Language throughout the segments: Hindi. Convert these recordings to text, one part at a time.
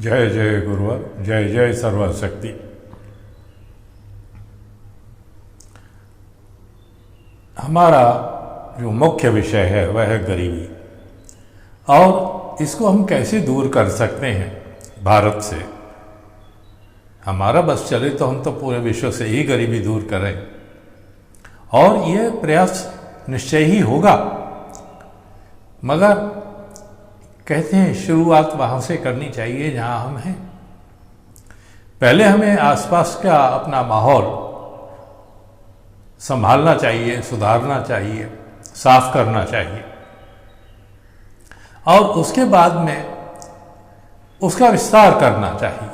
जय जय गुरुवर, जय जय सर्वशक्ति। हमारा जो मुख्य विषय है वह है गरीबी, और इसको हम कैसे दूर कर सकते हैं भारत से। हमारा बस चले तो हम तो पूरे विश्व से ही गरीबी दूर करें, और यह प्रयास निश्चय ही होगा। मगर कहते हैं शुरुआत वहाँ से करनी चाहिए जहाँ हम हैं। पहले हमें आसपास का अपना माहौल संभालना चाहिए, सुधारना चाहिए, साफ करना चाहिए, और उसके बाद में उसका विस्तार करना चाहिए।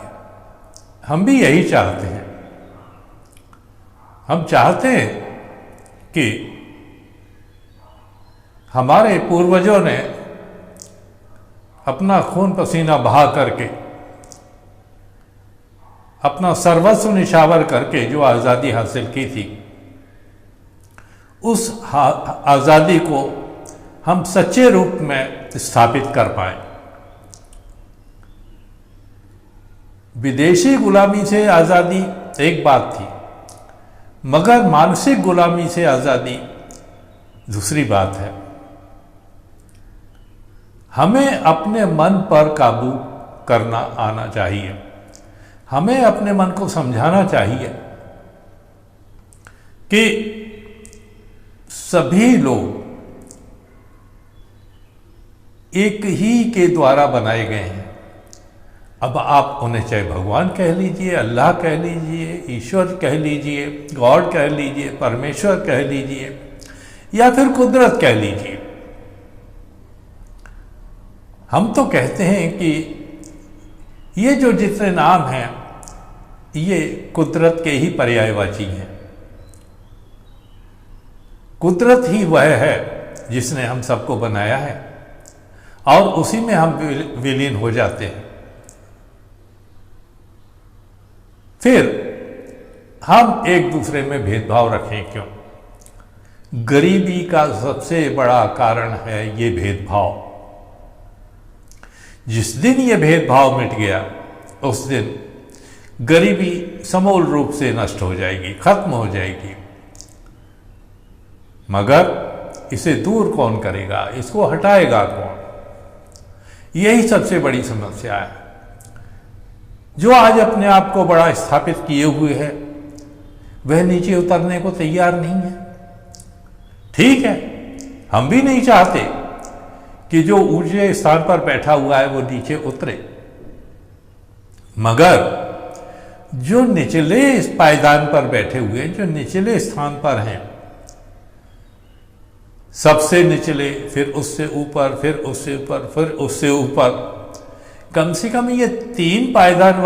हम भी यही चाहते हैं। हम चाहते हैं कि हमारे पूर्वजों ने अपना खून पसीना बहा करके, अपना सर्वस्व निछावर करके जो आज़ादी हासिल की थी, उस आज़ादी को हम सच्चे रूप में स्थापित कर पाए। विदेशी गुलामी से आज़ादी एक बात थी, मगर मानसिक गुलामी से आज़ादी दूसरी बात है। हमें अपने मन पर काबू करना आना चाहिए। हमें अपने मन को समझाना चाहिए कि सभी लोग एक ही के द्वारा बनाए गए हैं। अब आप उन्हें चाहे भगवान कह लीजिए, अल्लाह कह लीजिए, ईश्वर कह लीजिए, गॉड कह लीजिए, परमेश्वर कह लीजिए, या फिर कुदरत कह लीजिए। हम तो कहते हैं कि ये जो जितने नाम हैं ये कुदरत के ही पर्यायवाची हैं। कुदरत ही वह है जिसने हम सबको बनाया है, और उसी में हम विलीन हो जाते हैं। फिर हम एक दूसरे में भेदभाव रखें क्यों? गरीबी का सबसे बड़ा कारण है ये भेदभाव। जिस दिन ये भेदभाव मिट गया, उस दिन गरीबी समूल रूप से नष्ट हो जाएगी, खत्म हो जाएगी। मगर इसे दूर कौन करेगा, इसको हटाएगा कौन? यही सबसे बड़ी समस्या है। जो आज अपने आप को बड़ा स्थापित किए हुए है, वह नीचे उतरने को तैयार नहीं है। ठीक है, हम भी नहीं चाहते कि जो ऊंचे स्थान पर बैठा हुआ है वो नीचे उतरे, मगर जो निचले इस पायदान पर बैठे हुए, जो निचले स्थान पर हैं, सबसे निचले, फिर उससे ऊपर, फिर उससे ऊपर, फिर उससे ऊपर, कम से कम ये 3 पायदान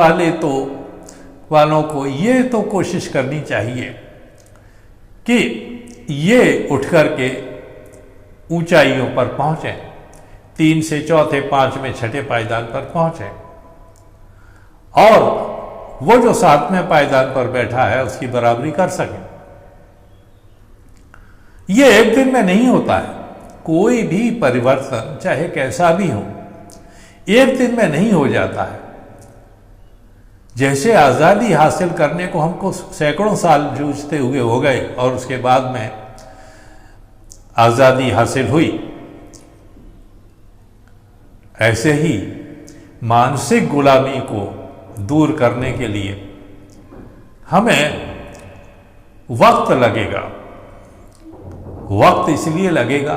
वालों को ये तो कोशिश करनी चाहिए कि ये उठ करके ऊंचाइयों पर पहुंचे, 3 से चौथे, 5वें, 6ठे पायदान पर पहुंचे, और वो जो 7वें पायदान पर बैठा है उसकी बराबरी कर सके। ये एक दिन में नहीं होता है। कोई भी परिवर्तन चाहे कैसा भी हो, एक दिन में नहीं हो जाता है। जैसे आज़ादी हासिल करने को हमको सैकड़ों साल जूझते हुए हो गए, और उसके बाद में आज़ादी हासिल हुई, ऐसे ही मानसिक गुलामी को दूर करने के लिए हमें वक्त लगेगा। वक्त इसलिए लगेगा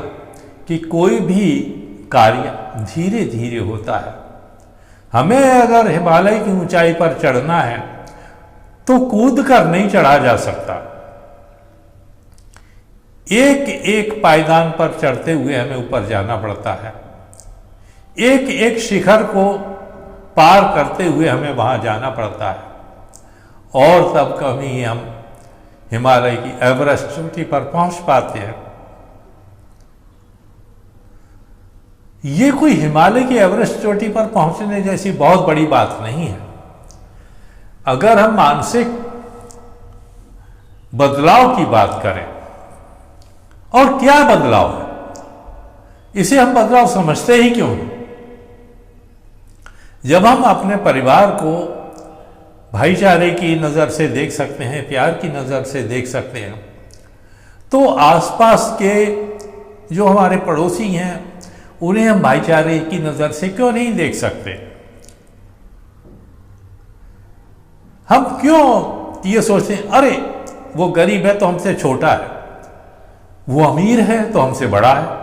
कि कोई भी कार्य धीरे धीरे होता है। हमें अगर हिमालय की ऊंचाई पर चढ़ना है तो कूद कर नहीं चढ़ा जा सकता। एक एक पायदान पर चढ़ते हुए हमें ऊपर जाना पड़ता है। एक एक शिखर को पार करते हुए हमें वहां जाना पड़ता है, और तब कभी हम हिमालय की एवरेस्ट चोटी पर पहुंच पाते हैं। ये कोई हिमालय की एवरेस्ट चोटी पर पहुंचने जैसी बहुत बड़ी बात नहीं है। अगर हम मानसिक बदलाव की बात करें, और क्या बदलाव है, इसे हम बदलाव समझते ही क्यों? जब हम अपने परिवार को भाईचारे की नज़र से देख सकते हैं, प्यार की नज़र से देख सकते हैं, तो आसपास के जो हमारे पड़ोसी हैं उन्हें हम भाईचारे की नज़र से क्यों नहीं देख सकते? हम क्यों ये सोचते हैं अरे वो गरीब है तो हमसे छोटा है, वो अमीर है तो हमसे बड़ा है?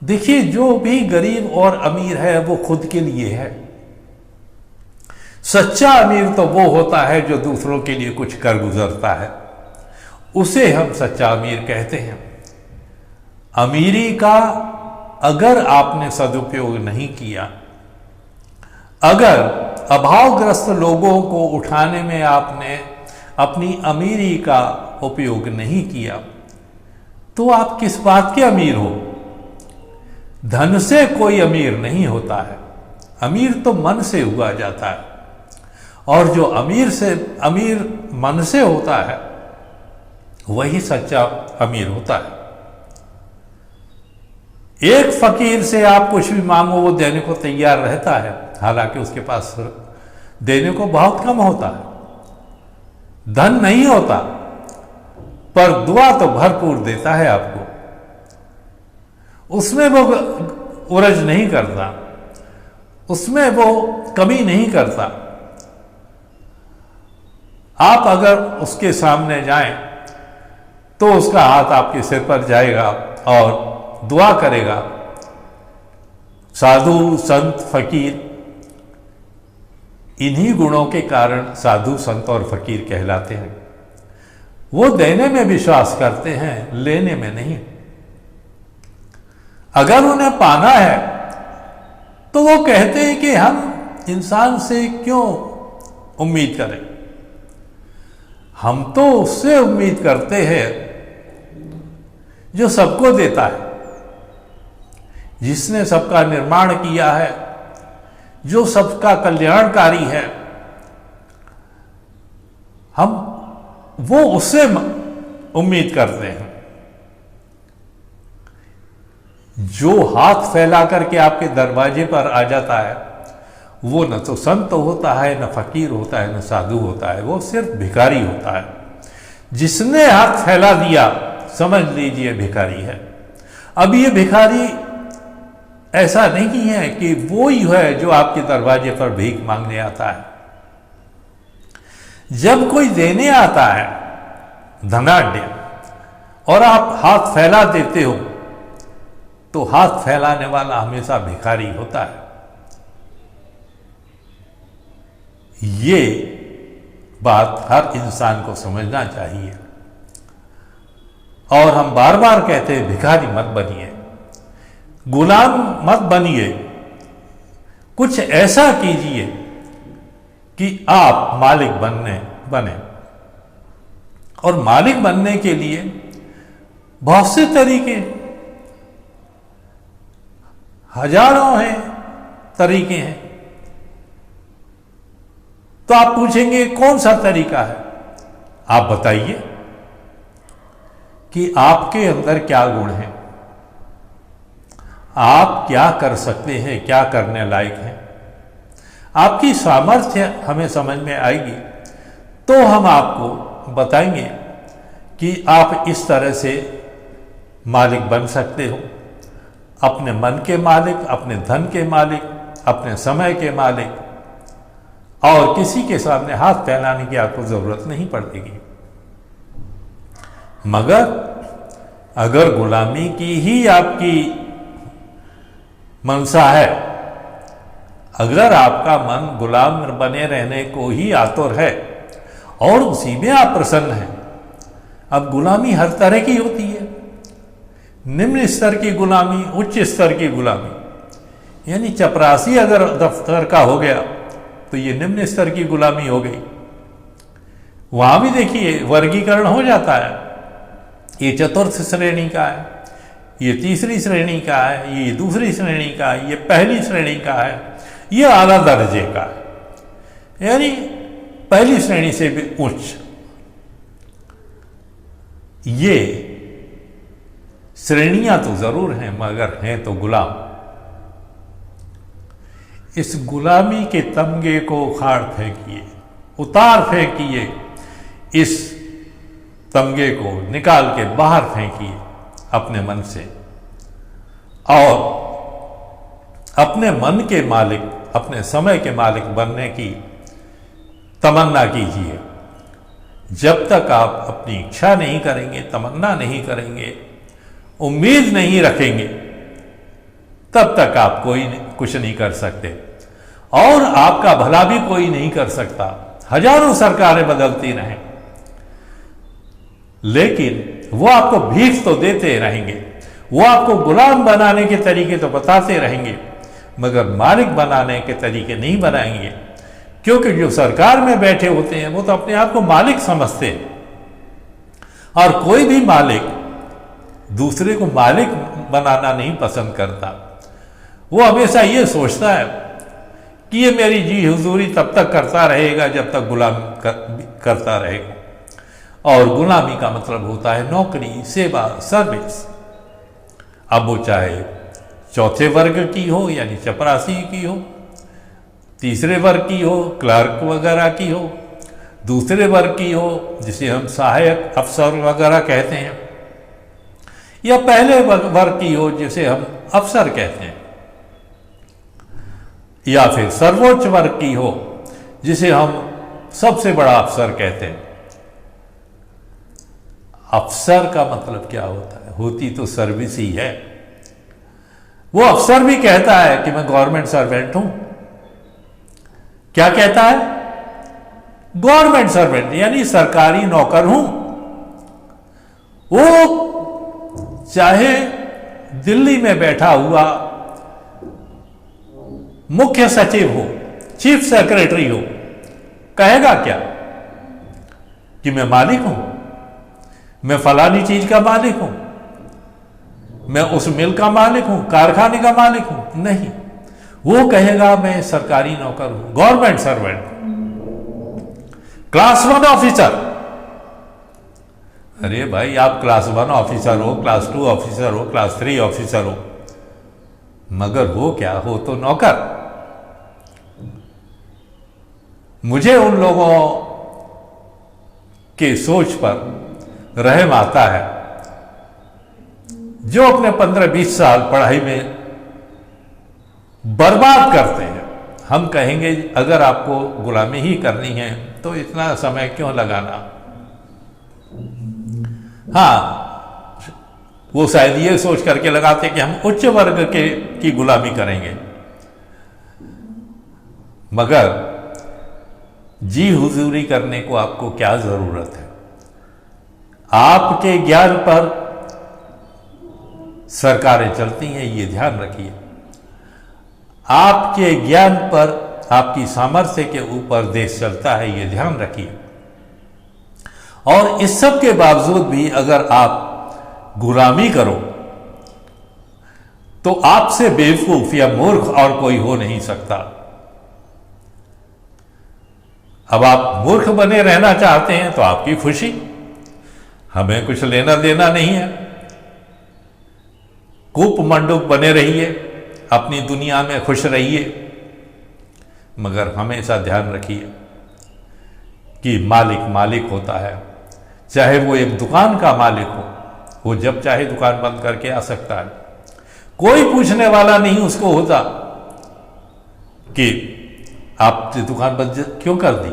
देखिए, जो भी गरीब और अमीर है वो खुद के लिए है। सच्चा अमीर तो वो होता है जो दूसरों के लिए कुछ कर गुजरता है, उसे हम सच्चा अमीर कहते हैं। अमीरी का अगर आपने सदुपयोग नहीं किया, अगर अभावग्रस्त लोगों को उठाने में आपने अपनी अमीरी का उपयोग नहीं किया, तो आप किस बात के अमीर हो? धन से कोई अमीर नहीं होता है, अमीर तो मन से हुआ जाता है, और जो अमीर मन से होता है वही सच्चा अमीर होता है। एक फकीर से आप कुछ भी मांगो वो देने को तैयार रहता है, हालांकि उसके पास देने को बहुत कम होता है, धन नहीं होता, पर दुआ तो भरपूर देता है आपको। उसमें वो उरज नहीं करता, उसमें वो कमी नहीं करता। आप अगर उसके सामने जाएं तो उसका हाथ आपके सिर पर जाएगा और दुआ करेगा। साधु संत फकीर, इन्हीं गुणों के कारण साधु संत और फकीर कहलाते हैं। वो देने में विश्वास करते हैं, लेने में नहीं। अगर उन्हें पाना है तो वो कहते हैं कि हम इंसान से क्यों उम्मीद करें, हम तो उससे उम्मीद करते हैं जो सबको देता है, जिसने सबका निर्माण किया है, जो सबका कल्याणकारी है। हम वो उससे उम्मीद करते हैं। जो हाथ फैला करके आपके दरवाजे पर आ जाता है वो न तो संत होता है, न फकीर होता है, न साधु होता है, वो सिर्फ भिखारी होता है। जिसने हाथ फैला दिया समझ लीजिए भिखारी है। अब ये भिखारी ऐसा नहीं है कि वो ही है जो आपके दरवाजे पर भीख मांगने आता है। जब कोई देने आता है धनाढ्य और आप हाथ फैला देते हो तो हाथ फैलाने वाला हमेशा भिखारी होता है। ये बात हर इंसान को समझना चाहिए। और हम बार बार कहते हैं भिखारी मत बनिए, गुलाम मत बनिए, कुछ ऐसा कीजिए कि आप मालिक बने। और मालिक बनने के लिए बहुत से तरीके, हजारों हैं तरीके हैं। तो आप पूछेंगे कौन सा तरीका है? आप बताइए कि आपके अंदर क्या गुण हैं, आप क्या कर सकते हैं, क्या करने लायक हैं। आपकी सामर्थ्य हमें समझ में आएगी तो हम आपको बताएंगे कि आप इस तरह से मालिक बन सकते हो, अपने मन के मालिक, अपने धन के मालिक, अपने समय के मालिक, और किसी के सामने हाथ फैलाने की आपको जरूरत नहीं पड़ेगी। मगर अगर गुलामी की ही आपकी मनसा है, अगर आपका मन गुलाम बने रहने को ही आतुर है और उसी में आप प्रसन्न हैं। अब गुलामी हर तरह की होती है, निम्न स्तर की गुलामी, उच्च स्तर की गुलामी। यानी चपरासी अगर दफ्तर का हो गया तो ये निम्न स्तर की गुलामी हो गई। वहां भी देखिए वर्गीकरण हो जाता है, ये चतुर्थ श्रेणी का है, ये तीसरी श्रेणी का है, ये दूसरी श्रेणी का है, ये पहली श्रेणी का है, ये आला दर्जे का है, यानी पहली श्रेणी से भी उच्च। ये श्रेणियां तो जरूर हैं मगर हैं तो गुलाम। इस गुलामी के तमगे को उखाड़ फेंकिए, उतार फेंकिए, इस तमगे को निकाल के बाहर फेंकिए अपने मन से और अपने मन के मालिक, अपने समय के मालिक बनने की तमन्ना कीजिए। जब तक आप अपनी इच्छा नहीं करेंगे, तमन्ना नहीं करेंगे, उम्मीद नहीं रखेंगे, तब तक आप कुछ नहीं कर सकते और आपका भला भी कोई नहीं कर सकता। हजारों सरकारें बदलती रहें, लेकिन वो आपको भीख तो देते रहेंगे, वो आपको गुलाम बनाने के तरीके तो बताते रहेंगे, मगर मालिक बनाने के तरीके नहीं बनाएंगे। क्योंकि जो सरकार में बैठे होते हैं वो तो अपने आप को मालिक समझते हैं और कोई भी मालिक दूसरे को मालिक बनाना नहीं पसंद करता। वो हमेशा ये सोचता है कि ये मेरी जी हुजूरी तब तक करता रहेगा जब तक गुलाम करता रहेगा। और गुलामी का मतलब होता है नौकरी, सेवा, सर्विस। अब वो चाहे चौथे वर्ग की हो यानी चपरासी की हो, तीसरे वर्ग की हो, क्लर्क वगैरह की हो, दूसरे वर्ग की हो जिसे हम सहायक अफसर वगैरह कहते हैं, या पहले वर्ग की हो जिसे हम अफसर कहते हैं, या फिर सर्वोच्च वर्ग की हो जिसे हम सबसे बड़ा अफसर कहते हैं। अफसर का मतलब क्या होता है? होती तो सर्विस ही है। वो अफसर भी कहता है कि मैं गवर्नमेंट सर्वेंट हूं। क्या कहता है? गवर्नमेंट सर्वेंट यानी सरकारी नौकर हूं। वो चाहे दिल्ली में बैठा हुआ मुख्य सचिव हो, चीफ सेक्रेटरी हो, कहेगा क्या कि मैं मालिक हूं, मैं फलानी चीज का मालिक हूं, मैं उस मिल का मालिक हूं, कारखाने का मालिक हूं? नहीं, वो कहेगा मैं सरकारी नौकर हूं, गवर्नमेंट सर्वेंट, क्लास 1 ऑफिसर। अरे भाई, आप क्लास 1 ऑफिसर हो, क्लास 2 ऑफिसर हो, क्लास 3 ऑफिसर हो, मगर हो क्या? हो तो नौकर। मुझे उन लोगों के सोच पर रहम आता है जो अपने 15-20 साल पढ़ाई में बर्बाद करते हैं। हम कहेंगे अगर आपको गुलामी ही करनी है तो इतना समय क्यों लगाना? हाँ, वो शायद ये सोच करके लगाते कि हम उच्च वर्ग की गुलामी करेंगे, मगर जी हुजूरी करने को आपको क्या जरूरत है? आपके ज्ञान पर सरकारें चलती हैं, ये ध्यान रखिए। आपके ज्ञान पर, आपकी सामर्थ्य के ऊपर देश चलता है, ये ध्यान रखिए। और इस सब के बावजूद भी अगर आप गुलामी करो तो आपसे बेवकूफ या मूर्ख और कोई हो नहीं सकता। अब आप मूर्ख बने रहना चाहते हैं तो आपकी खुशी, हमें कुछ लेना देना नहीं है। कूप मंडूक बने रहिए, अपनी दुनिया में खुश रहिए, मगर हमेशा ध्यान रखिए कि मालिक मालिक होता है। चाहे वो एक दुकान का मालिक हो, वो जब चाहे दुकान बंद करके आ सकता है, कोई पूछने वाला नहीं उसको होता कि आपने दुकान बंद क्यों कर दी।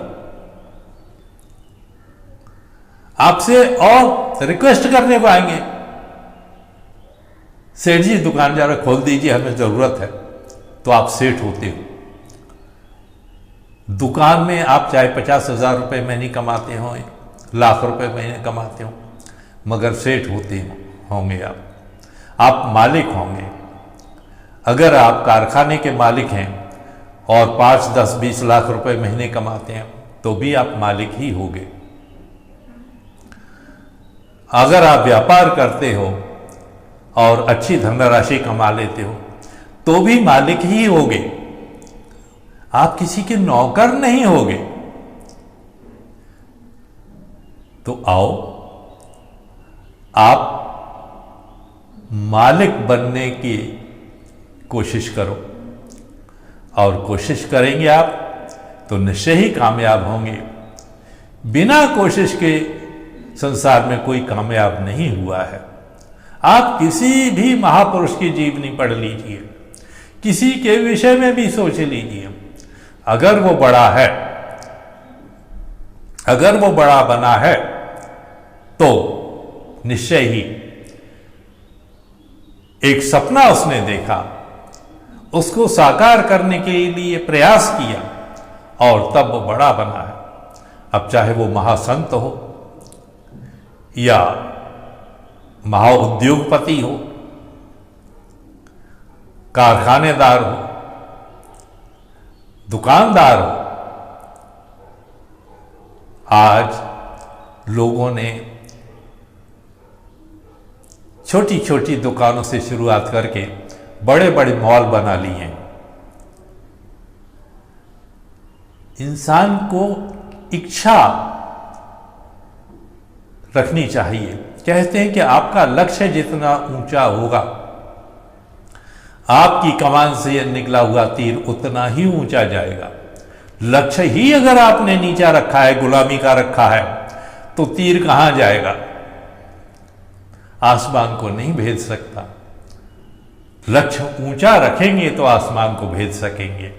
आपसे और रिक्वेस्ट करने को आएंगे, सेठ जी दुकान जरा खोल दीजिए, हमें जरूरत है। तो आप सेठ होते हो। दुकान में आप चाहे 50,000 रुपये महीने कमाते हो, लाख रुपए महीने कमाते हो, मगर सेठ होते होंगे आप मालिक होंगे। अगर आप कारखाने के मालिक हैं और 5, 10, 20 लाख रुपए महीने कमाते हैं तो भी आप मालिक ही होंगे। अगर आप व्यापार करते हो और अच्छी धनराशि कमा लेते हो तो भी मालिक ही होगे, आप किसी के नौकर नहीं होगे। तो आओ, आप मालिक बनने की कोशिश करो। और कोशिश करेंगे आप तो निश्चय ही कामयाब होंगे। बिना कोशिश के संसार में कोई कामयाब नहीं हुआ है। आप किसी भी महापुरुष की जीवनी पढ़ लीजिए, किसी के विषय में भी सोच लीजिए, अगर वो बड़ा है, अगर वो बड़ा बना है तो निश्चय ही एक सपना उसने देखा, उसको साकार करने के लिए प्रयास किया और तब वो बड़ा बना है। अब चाहे वो महासंत हो या महाउद्योगपति हो, कारखानेदार हो, दुकानदार हो, आज लोगों ने छोटी छोटी दुकानों से शुरुआत करके बड़े बड़े मॉल बना लिए हैं। इंसान को इच्छा रखनी चाहिए। कहते हैं कि आपका लक्ष्य जितना ऊंचा होगा, आपकी कमान से निकला हुआ तीर उतना ही ऊंचा जाएगा। लक्ष्य ही अगर आपने नीचा रखा है, गुलामी का रखा है, तो तीर कहां जाएगा? आसमान को नहीं भेज सकता। लक्ष्य ऊंचा रखेंगे तो आसमान को भेज सकेंगे,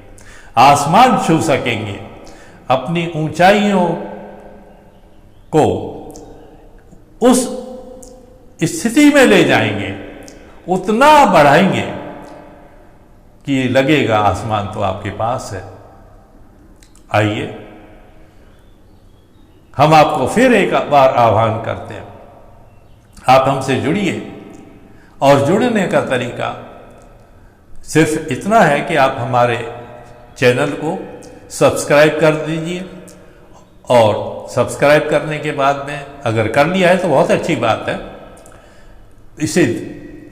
आसमान छू सकेंगे, अपनी ऊंचाइयों को उस स्थिति में ले जाएंगे, उतना बढ़ाएंगे कि लगेगा आसमान तो आपके पास है। आइए हम आपको फिर एक बार आह्वान करते हैं, आप हमसे जुड़िए। और जुड़ने का तरीका सिर्फ इतना है कि आप हमारे चैनल को सब्सक्राइब कर दीजिए, और सब्सक्राइब करने के बाद में अगर कर लिया है तो बहुत अच्छी बात है। इसे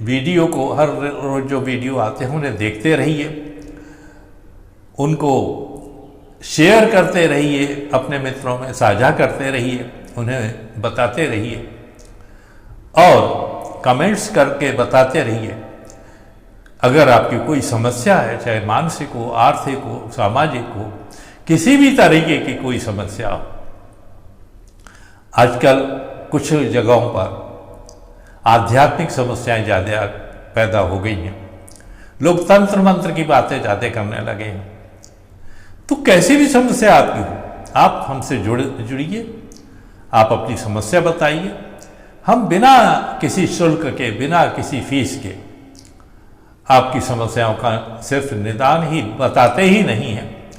वीडियो को हर रोज जो वीडियो आते हैं उन्हें देखते रहिए, उनको शेयर करते रहिए, अपने मित्रों में साझा करते रहिए, उन्हें बताते रहिए और कमेंट्स करके बताते रहिए। अगर आपकी कोई समस्या है, चाहे मानसिक हो, आर्थिक हो, सामाजिक हो, किसी भी तरीके की कोई समस्या हो, आजकल कुछ जगहों पर आध्यात्मिक समस्याएं ज़्यादा पैदा हो गई हैं। लोग तंत्र मंत्र की बातें ज़्यादा करने लगे हैं। तो कैसी भी समस्या आपकी हो, आप हमसे जुड़िए, आप अपनी समस्या बताइए। हम बिना किसी शुल्क के, बिना किसी फीस के आपकी समस्याओं का सिर्फ निदान ही बताते ही नहीं हैं,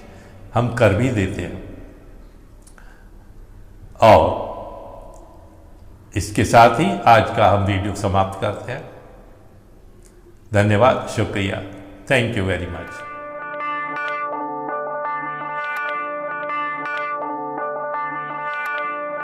हम कर भी देते हैं। और इसके साथ ही आज का हम वीडियो समाप्त करते हैं। धन्यवाद, शुक्रिया, थैंक यू वेरी मच।